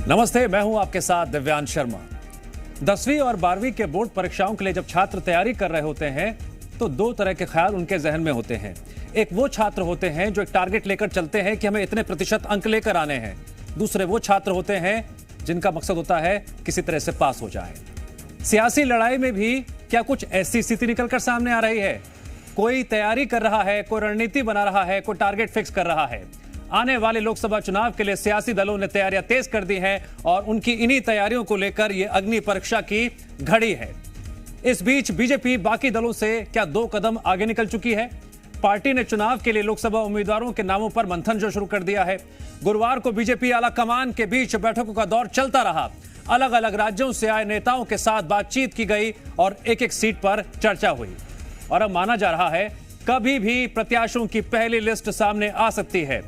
नमस्ते, मैं हूं आपके साथ दिव्यांश शर्मा। 10वीं और 12वीं के बोर्ड परीक्षाओं के लिए जब छात्र तैयारी कर रहे होते हैं तो दो तरह के ख्याल उनके जहन में होते हैं। एक वो छात्र होते हैं जो एक टारगेट लेकर चलते हैं कि हमें इतने प्रतिशत अंक लेकर आने हैं। दूसरे वो छात्र होते हैं जिनका मकसद होता है किसी तरह से पास हो जाए। सियासी लड़ाई में भी क्या कुछ ऐसी स्थिति निकलकर सामने आ रही है? कोई तैयारी कर रहा है, कोई रणनीति बना रहा है, कोई टारगेट फिक्स कर रहा है। आने वाले लोकसभा चुनाव के लिए सियासी दलों ने तैयारियां तेज कर दी हैं और उनकी इन्हीं तैयारियों को लेकर यह अग्नि परीक्षा की घड़ी है। इस बीच बीजेपी बाकी दलों से क्या 2 कदम आगे निकल चुकी है। पार्टी ने चुनाव के लिए लोकसभा उम्मीदवारों के नामों पर मंथन जो शुरू कर दिया है। गुरुवार को बीजेपी आला कमान के बीच बैठकों का दौर चलता रहा। अलग अलग राज्यों से आए नेताओं के साथ बातचीत की गई और एक एक सीट पर चर्चा हुई। और अब माना जा रहा है कभी भी प्रत्याशियों की पहली लिस्ट सामने आ सकती है।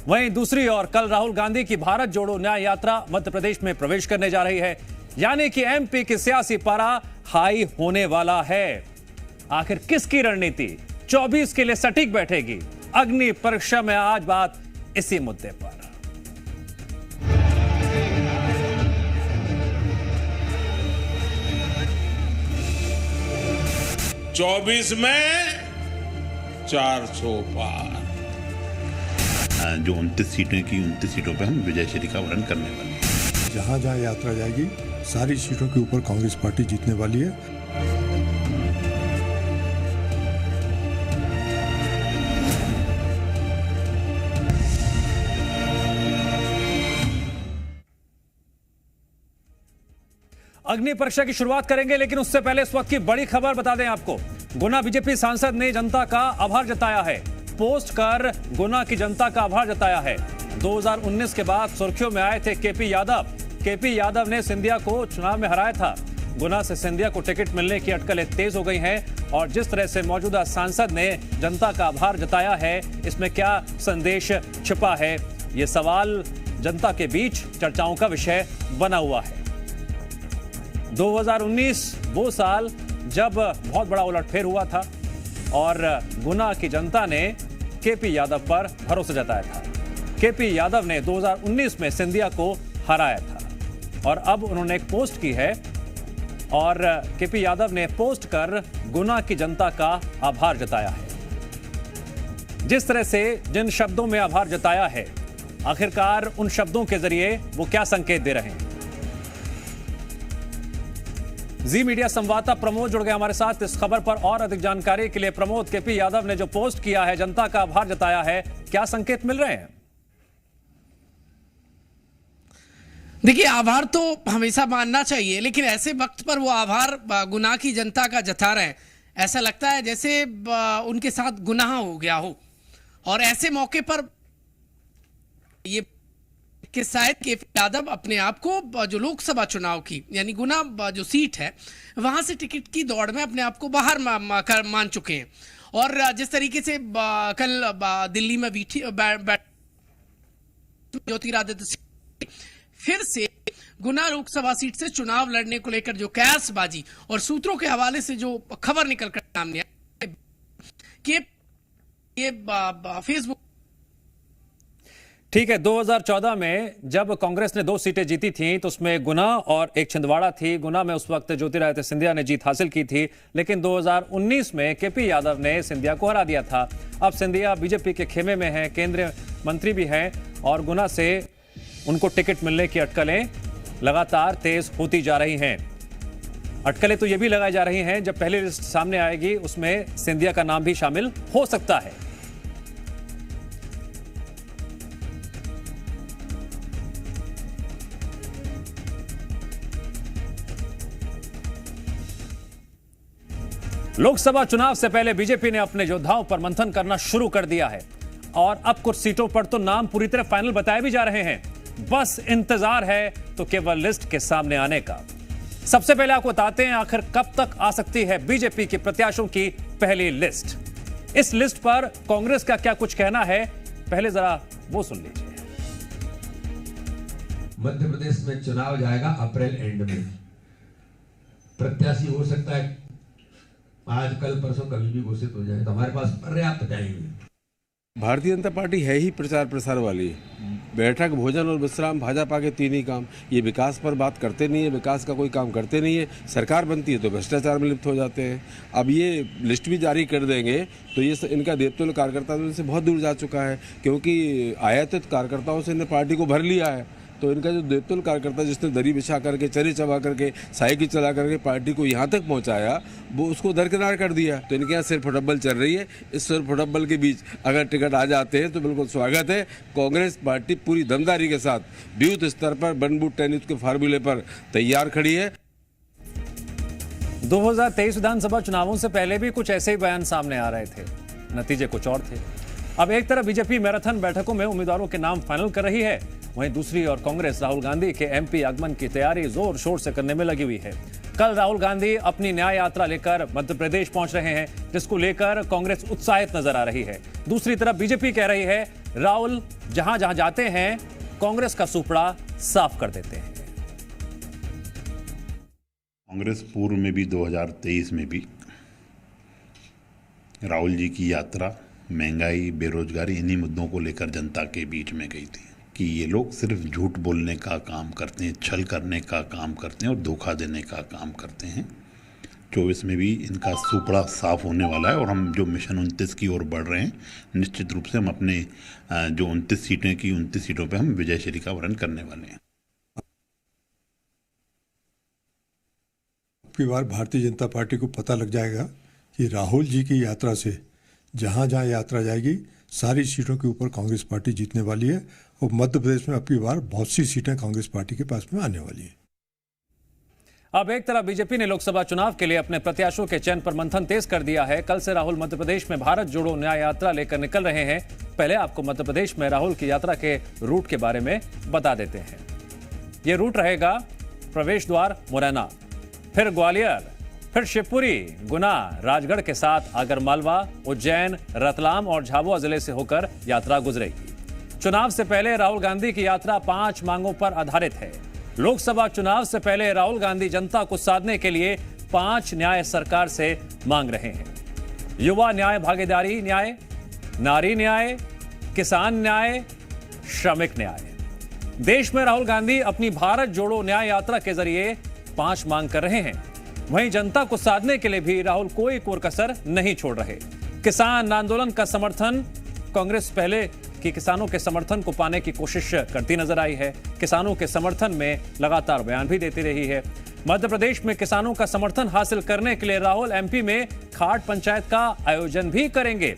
वहीं दूसरी ओर कल राहुल गांधी की भारत जोड़ो न्याय यात्रा मध्य प्रदेश में प्रवेश करने जा रही है, यानी कि एमपी की सियासी पारा हाई होने वाला है। आखिर किसकी रणनीति 24 के लिए सटीक बैठेगी? अग्नि परीक्षा में आज बात इसी मुद्दे पर। चौबीस में 400 पार। जो 29 सीटें की 29 सीटों पर हम विजय श्री का वर्ण करने वाले हैं। जहां जहां यात्रा जाएगी सारी सीटों के ऊपर कांग्रेस पार्टी जीतने वाली है। अग्नि परीक्षा की शुरुआत करेंगे, लेकिन उससे पहले इस वक्त की बड़ी खबर बता दें आपको। गुना बीजेपी सांसद ने जनता का आभार जताया है। पोस्ट कर गुना की जनता का आभार जताया है। 2019 के बाद सुर्खियों में आए थे केपी यादव। केपी यादव ने सिंधिया को चुनाव में हराया था। गुना से सिंधिया को टिकट मिलने की अटकलें तेज हो गई हैं और जिस तरह से मौजूदा सांसद ने जनता का आभार जताया है, इसमें क्या संदेश छिपा है, ये सवाल जनता के बीच चर्चाओं का विषय बना हुआ है। 2019 वो साल जब बहुत बड़ा उलटफेर हुआ था और गुना की जनता ने केपी यादव पर भरोसा जताया था। केपी यादव ने 2019 में सिंधिया को हराया था और अब उन्होंने एक पोस्ट की है और केपी यादव ने पोस्ट कर गुना की जनता का आभार जताया है। जिस तरह से जिन शब्दों में आभार जताया है, आखिरकार उन शब्दों के जरिए वो क्या संकेत दे रहे हैं? जी मीडिया संवाददाता प्रमोद जुड़ गए हमारे साथ इस खबर पर और अधिक जानकारी के लिए। प्रमोद, केपी यादव ने जो पोस्ट किया है, जनता का आभार जताया है, क्या संकेत मिल रहे हैं? देखिए, आभार तो हमेशा मानना चाहिए, लेकिन ऐसे वक्त पर वो आभार गुनाह की जनता का जता रहे हैं। ऐसा लगता है जैसे उनके साथ गुनाह हो गया हो और ऐसे मौके पर ये कि शायद केपी यादव अपने आप को जो लोकसभा चुनाव की यानी गुना जो सीट है वहां से टिकट की दौड़ में अपने आप को बाहर मान चुके हैं। और जिस तरीके से कल दिल्ली में ज्योतिरादित्य फिर से गुना लोकसभा सीट से चुनाव लड़ने को लेकर जो कयासबाजी और सूत्रों के हवाले से जो खबर निकल कर सामने आई कि ये फेसबुक। ठीक है, 2014 में जब कांग्रेस ने 2 सीटें जीती थीं तो उसमें गुना और एक छिंदवाड़ा थी। गुना में उस वक्त ज्योतिरादित्य सिंधिया ने जीत हासिल की थी, लेकिन 2019 में केपी यादव ने सिंधिया को हरा दिया था। अब सिंधिया बीजेपी के खेमे में हैं, केंद्रीय मंत्री भी हैं और गुना से उनको टिकट मिलने की अटकलें लगातार तेज होती जा रही हैं। अटकलें तो ये भी लगाई जा रही हैं जब पहली लिस्ट सामने आएगी उसमें सिंधिया का नाम भी शामिल हो सकता है। लोकसभा चुनाव से पहले बीजेपी ने अपने योद्धाओं पर मंथन करना शुरू कर दिया है और अब कुछ सीटों पर तो नाम पूरी तरह फाइनल बताए भी जा रहे हैं। बस इंतजार है तो केवल लिस्ट के सामने आने का। सबसे पहले आपको बताते हैं आखिर कब तक आ सकती है बीजेपी के प्रत्याशियों की पहली लिस्ट। इस लिस्ट पर कांग्रेस का क्या कुछ कहना है, पहले जरा वो सुन लीजिए। मध्य प्रदेश में चुनाव जाएगा अप्रैल एंड में। प्रत्याशी हो सकता है आज कल परसों कभी भी घोषित हो जाए, तो हमारे पास पर्याप्त टाइम है। भारतीय जनता पार्टी है ही प्रचार प्रसार वाली, बैठक, भोजन और विश्राम, भाजपा के तीन ही काम। ये विकास पर बात करते नहीं है, विकास का कोई काम करते नहीं है। सरकार बनती है तो भ्रष्टाचार में लिप्त हो जाते हैं। अब ये लिस्ट भी जारी कर देंगे तो ये इनका देवतुल्य कार्यकर्ता तो इनसे बहुत दूर जा चुका है, क्योंकि आयातित कार्यकर्ताओं से इन्हें पार्टी को भर लिया है। तो इनका जो देवतुल्य कार्यकर्ता जिसने दरी बिछा करके, चरी चबा करके, साइकिल चला करके पार्टी को यहाँ तक पहुँचाया, वो उसको दरकिनार कर दिया। तो इनके यहाँ सिर फुटबल चल रही है। इस सिर फुटबल के बीच अगर टिकट आ जाते हैं तो बिल्कुल स्वागत है। कांग्रेस पार्टी पूरी दमदारी के साथ बूथ स्तर पर बनबूट टेनिस के फार्मूले पर तैयार खड़ी है। 2023 विधानसभा चुनावों से पहले भी कुछ ऐसे ही बयान सामने आ रहे थे, नतीजे कुछ और थे। अब एक तरफ बीजेपी मैराथन बैठकों में उम्मीदवारों के नाम फाइनल कर रही है, वहीं दूसरी ओर कांग्रेस राहुल गांधी के एमपी आगमन की तैयारी जोर शोर से करने में लगी हुई है। कल राहुल गांधी अपनी न्याय यात्रा लेकर मध्य प्रदेश पहुंच रहे हैं, जिसको लेकर कांग्रेस उत्साहित नजर आ रही है। दूसरी तरफ बीजेपी कह रही है राहुल जहां जहां जाते हैं कांग्रेस का सुपड़ा साफ कर देते हैं। कांग्रेस पूर्व में भी 2023 में भी राहुल जी की यात्रा महंगाई, बेरोजगारी, इन्हीं मुद्दों को लेकर जनता के बीच में गई थी कि ये लोग सिर्फ झूठ बोलने का काम करते हैं, छल करने का काम करते हैं और धोखा देने का काम करते हैं। 24 में भी इनका सुपड़ा साफ होने वाला है और हम जो मिशन 29 की ओर बढ़ रहे हैं, निश्चित रूप से हम अपने जो 29 सीटें की 29 सीटों पे हम विजय श्री का वरण करने वाले हैं। अब की बार भारतीय जनता पार्टी को पता लग जाएगा कि राहुल जी की यात्रा से जहाँ जहाँ यात्रा जाएगी सारी सीटों के ऊपर कांग्रेस पार्टी जीतने वाली है और मध्य प्रदेश में अब की बार बहुत सी सीटें कांग्रेस पार्टी के पास में आने वाली है। अब एक तरफ बीजेपी ने लोकसभा चुनाव के लिए अपने प्रत्याशियों के चयन पर मंथन तेज कर दिया है। कल से राहुल मध्य प्रदेश में भारत जोड़ो न्याय यात्रा लेकर निकल रहे हैं। पहले आपको मध्य प्रदेश में राहुल की यात्रा के रूट के बारे में बता देते हैं। ये रूट रहेगा प्रवेश द्वार मुरैना, फिर ग्वालियर, फिर शिवपुरी, गुना, राजगढ़ के साथ आगरमालवा, उज्जैन, रतलाम और झाबुआ जिले से होकर यात्रा गुजरेगी। चुनाव से पहले राहुल गांधी की यात्रा 5 मांगों पर आधारित है। लोकसभा चुनाव से पहले राहुल गांधी जनता को साधने के लिए 5 न्याय सरकार से मांग रहे हैं। युवा न्याय, भागीदारी न्याय, नारी न्याय, किसान न्याय, श्रमिक न्याय। देश में राहुल गांधी अपनी भारत जोड़ो न्याय यात्रा के जरिए 5 मांग कर रहे हैं। वहीं जनता को साधने के लिए भी राहुल कोई कोर-कसर नहीं छोड़ रहे। किसान आंदोलन का समर्थन, कांग्रेस पहले कि किसानों के समर्थन को पाने की कोशिश करती नजर आई है। किसानों के समर्थन में लगातार बयान भी देती रही है। मध्य प्रदेश में किसानों का समर्थन हासिल करने के लिए राहुल एमपी में खाट पंचायत का आयोजन भी करेंगे।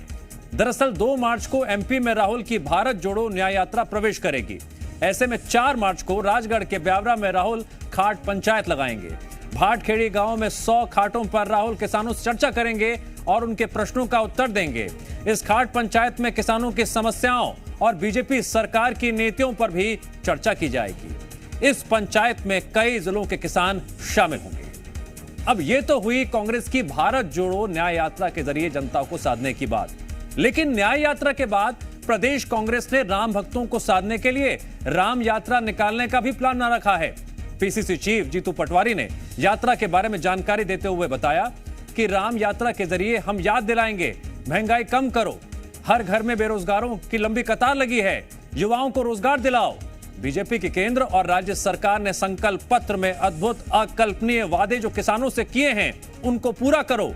दरअसल 2 मार्च को एमपी में राहुल की भारत जोड़ो न्याय यात्रा प्रवेश करेगी। ऐसे में 4 मार्च को राजगढ़ के ब्यावरा में राहुल खाट पंचायत लगाएंगे। भाटखेड़ी गांव में 100 खाटों पर राहुल किसानों से चर्चा करेंगे और उनके प्रश्नों का उत्तर देंगे। इस खाट पंचायत में किसानों की समस्याओं और बीजेपी सरकार की नीतियों पर भी चर्चा की जाएगी। इस पंचायत में कई जिलों के किसान शामिल होंगे। अब यह तो हुई कांग्रेस की भारत जोड़ो न्याय यात्रा के जरिए जनता को साधने की बात, लेकिन न्याय यात्रा के बाद प्रदेश कांग्रेस ने राम भक्तों को साधने के लिए राम यात्रा निकालने का भी प्लान न रखा है। पीसीसी चीफ जीतू पटवारी ने यात्रा के बारे में जानकारी देते हुए बताया कि राम यात्रा के जरिए हम याद दिलाएंगे, महंगाई कम करो, हर घर में बेरोजगारों की लंबी कतार लगी है, युवाओं को रोजगार दिलाओ। बीजेपी की केंद्र और राज्य सरकार ने संकल्प पत्र में अद्भुत अकल्पनीय वादे जो किसानों से किए हैं उनको पूरा करो।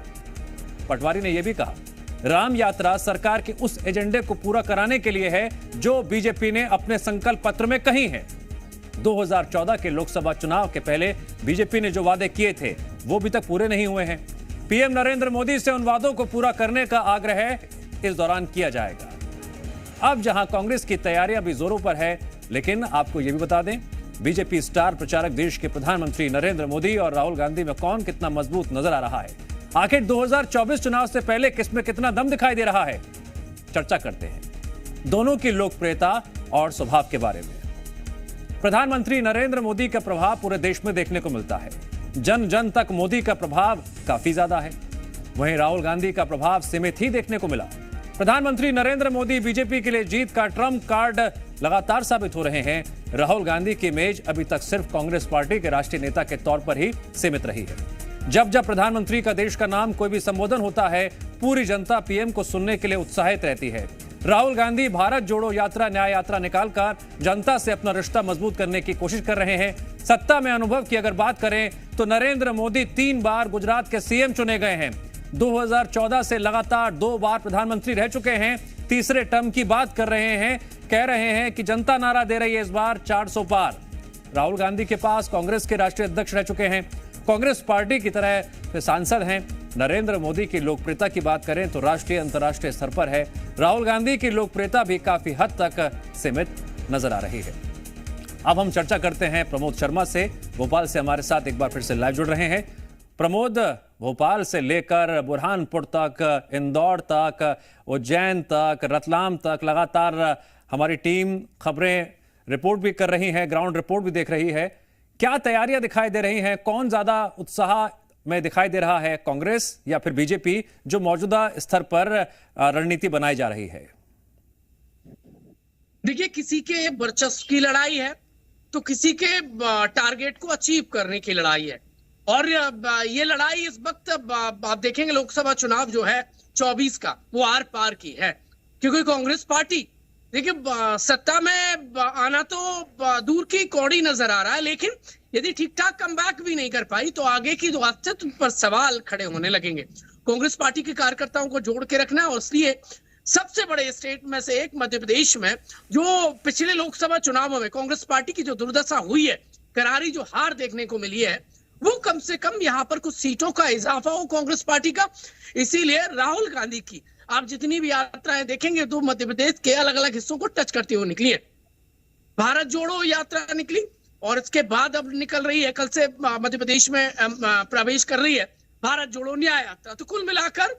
पटवारी ने यह भी कहा, राम यात्रा सरकार के उस एजेंडे को पूरा कराने के लिए है जो बीजेपी ने अपने संकल्प पत्र में कही है। 2014 के लोकसभा चुनाव के पहले बीजेपी ने जो वादे किए थे वो अभी तक पूरे नहीं हुए हैं। पीएम नरेंद्र मोदी से उन वादों को पूरा करने का आग्रह इस दौरान किया जाएगा। अब जहां कांग्रेस की तैयारियां भी जोरों पर है, लेकिन आपको यह भी बता दें, बीजेपी स्टार प्रचारक देश के प्रधानमंत्री नरेंद्र मोदी और राहुल गांधी में कौन कितना मजबूत नजर आ रहा है। आखिर 2024 चुनाव से पहले किसमें कितना दम दिखाई दे रहा है, चर्चा करते हैं दोनों की लोकप्रियता और स्वभाव के बारे में। प्रधानमंत्री नरेंद्र मोदी का प्रभाव पूरे देश में देखने को मिलता है। जन जन तक मोदी का प्रभाव काफी ज्यादा है। वहीं राहुल गांधी का प्रभाव सीमित ही देखने को मिला। प्रधानमंत्री नरेंद्र मोदी बीजेपी के लिए जीत का ट्रम्प कार्ड लगातार साबित हो रहे हैं। राहुल गांधी की इमेज अभी तक सिर्फ कांग्रेस पार्टी के राष्ट्रीय नेता के तौर पर ही सीमित रही है। जब जब प्रधानमंत्री का देश का नाम कोई भी संबोधन होता है, पूरी जनता पीएम को सुनने के लिए उत्साहित रहती है। राहुल गांधी भारत जोड़ो यात्रा न्याय यात्रा निकालकर जनता से अपना रिश्ता मजबूत करने की कोशिश कर रहे हैं। सत्ता में अनुभव की अगर बात करें तो नरेंद्र मोदी 3 बार गुजरात के सीएम चुने गए हैं। 2014 से लगातार 2 बार प्रधानमंत्री रह चुके हैं। तीसरे टर्म की बात कर रहे हैं, कह रहे हैं कि जनता नारा दे रही है इस बार 400 पार। राहुल गांधी के पास कांग्रेस के राष्ट्रीय अध्यक्ष रह चुके हैं, कांग्रेस पार्टी की तरह से सांसद हैं। नरेंद्र मोदी की लोकप्रियता की बात करें तो राष्ट्रीय अंतर्राष्ट्रीय स्तर पर है। राहुल गांधी की लोकप्रियता भी काफी हद तक सीमित नजर आ रही है। अब हम चर्चा करते हैं प्रमोद शर्मा से। भोपाल से हमारे साथ एक बार फिर से लाइव जुड़ रहे हैं। प्रमोद, भोपाल से लेकर बुरहानपुर तक, इंदौर तक, उज्जैन तक, रतलाम तक लगातार हमारी टीम खबरें रिपोर्ट भी कर रही है, ग्राउंड रिपोर्ट भी देख रही है। क्या तैयारियां दिखाई दे रही हैं? कौन ज्यादा उत्साह में दिखाई दे रहा है, कांग्रेस या फिर बीजेपी, जो मौजूदा स्तर पर रणनीति बनाई जा रही है? देखिए, किसी के वर्चस्व की लड़ाई है तो किसी के टारगेट को अचीव करने की लड़ाई है। और ये लड़ाई इस वक्त आप देखेंगे लोकसभा चुनाव जो है 24 का, वो आर पार की है। क्योंकि कांग्रेस पार्टी देखिए सत्ता में आना तो दूर की कौड़ी नजर आ रहा है, लेकिन यदि ठीक ठाक कमबैक भी नहीं कर पाई तो आगे की जो अस्तित्व पर सवाल खड़े होने लगेंगे। कांग्रेस पार्टी के कार्यकर्ताओं को जोड़ के रखना है और इसलिए सबसे बड़े स्टेट में से एक मध्य प्रदेश में जो पिछले लोकसभा चुनावों में कांग्रेस पार्टी की जो दुर्दशा हुई है, करारी जो हार देखने को मिली है, वो कम से कम यहाँ पर कुछ सीटों का इजाफा हो कांग्रेस पार्टी का। इसीलिए राहुल गांधी की आप जितनी भी यात्राएं देखेंगे तो मध्य प्रदेश के अलग अलग हिस्सों को टच करती हुई निकली है। भारत जोड़ो यात्रा निकली और इसके बाद अब निकल रही है, कल से मध्य प्रदेश में प्रवेश कर रही है भारत जोड़ो न्याय यात्रा। तो कुल मिलाकर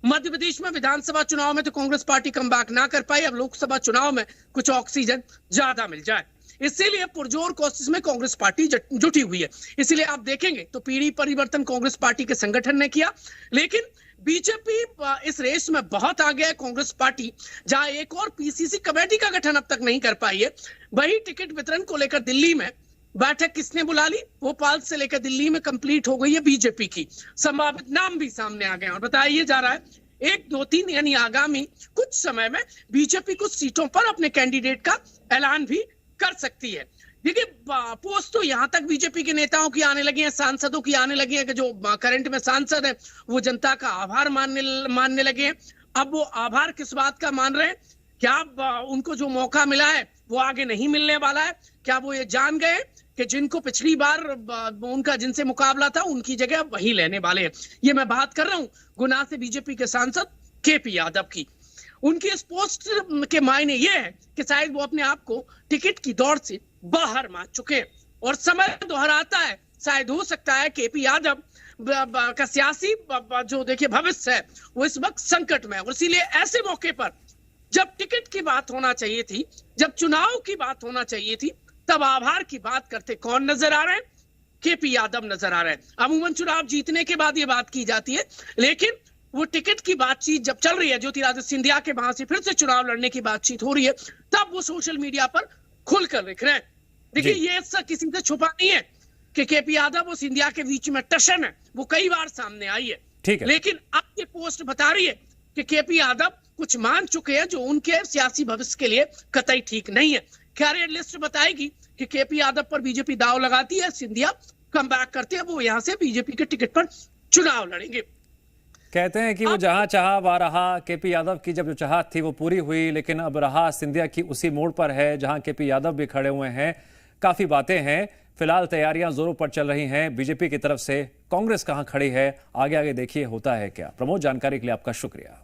मध्य प्रदेश में विधानसभा चुनाव में तो कांग्रेस पार्टी कमबैक ना कर पाई, अब लोकसभा चुनाव में कुछ ऑक्सीजन ज्यादा मिल जाए, इसीलिए पुरजोर कोशिश में कांग्रेस पार्टी जुटी हुई है। इसीलिए आप देखेंगे तो पीढ़ी परिवर्तन कांग्रेस पार्टी के संगठन ने किया, लेकिन बीजेपी इस रेस में बहुत आगे है। कांग्रेस पार्टी जहां एक और पीसीसी कमेटी का गठन अब तक नहीं कर पाई है, वही टिकट वितरण को लेकर दिल्ली में बैठक किसने बुला ली, भोपाल से लेकर दिल्ली में कंप्लीट हो गई है बीजेपी की। संभावित नाम भी सामने आ गए और बताया जा रहा है 1, 2, 3 यानी आगामी कुछ समय में बीजेपी कुछ सीटों पर अपने कैंडिडेट का ऐलान भी कर सकती है। देखिए पोस्ट तो यहां तक बीजेपी के नेताओं की आने लगी है, सांसदों की आने लगी है कि जो करंट में सांसद है वो जनता का आभार मानने लगे हैं। अब वो आभार किस बात का मान रहे हैं? क्या उनको जो मौका मिला है वो आगे नहीं मिलने वाला है? क्या वो ये जान गए कि जिनको पिछली बार उनका जिनसे मुकाबला था उनकी जगह वही लेने वाले हैं? ये मैं बात कर रहा हूं गुना से बीजेपी के सांसद केपी यादव की। उनकी इस पोस्ट के मायने ये है कि शायद वो अपने आप को टिकट की दौड़ से बाहर मान चुके हैं और समय दोहराता है। शायद हो सकता है केपी यादव का सियासी जो देखिए भविष्य है वो इस वक्त संकट में है। इसीलिए ऐसे मौके पर जब टिकट की बात होना चाहिए थी, जब चुनाव की बात होना चाहिए थी, तब आभार की बात करते कौन नजर आ रहे हैं? केपी यादव नजर आ रहे हैं। अमूमन चुनाव जीतने के बाद ये बात की जाती है, लेकिन वो टिकट की बातचीत जब चल रही है, ज्योतिरादित्य सिंधिया के वहां से फिर से चुनाव लड़ने की बातचीत हो रही है, तब वो सोशल मीडिया पर खुलकर लिख रहे हैं। देखिए ये किसी से छुपा नहीं है कि केपी यादव और सिंधिया के बीच में टशन है, वो कई बार सामने आई है। ठीक है, लेकिन अब ये पोस्ट बता रही है कि केपी यादव कुछ मान चुके हैं जो उनके सियासी भविष्य के लिए कतई ठीक नहीं है। कैरियर लिस्ट बताएगी कि केपी यादव पर बीजेपी दाव लगाती है, सिंधिया कम बैक करते हैं, वो यहां से बीजेपी के टिकट पर चुनाव लड़ेंगे। कहते हैं कि वो जहां चाहा वहां रहा। केपी यादव की जब जो चाहत थी वो पूरी हुई, लेकिन अब रहा सिंधिया की उसी मोड़ पर है जहां केपी यादव भी खड़े हुए हैं। काफी बातें हैं, फिलहाल तैयारियां जोरों पर चल रही हैं बीजेपी की तरफ से। कांग्रेस कहां खड़ी है, आगे आगे देखिए होता है क्या। प्रमोद, जानकारी के लिए आपका शुक्रिया।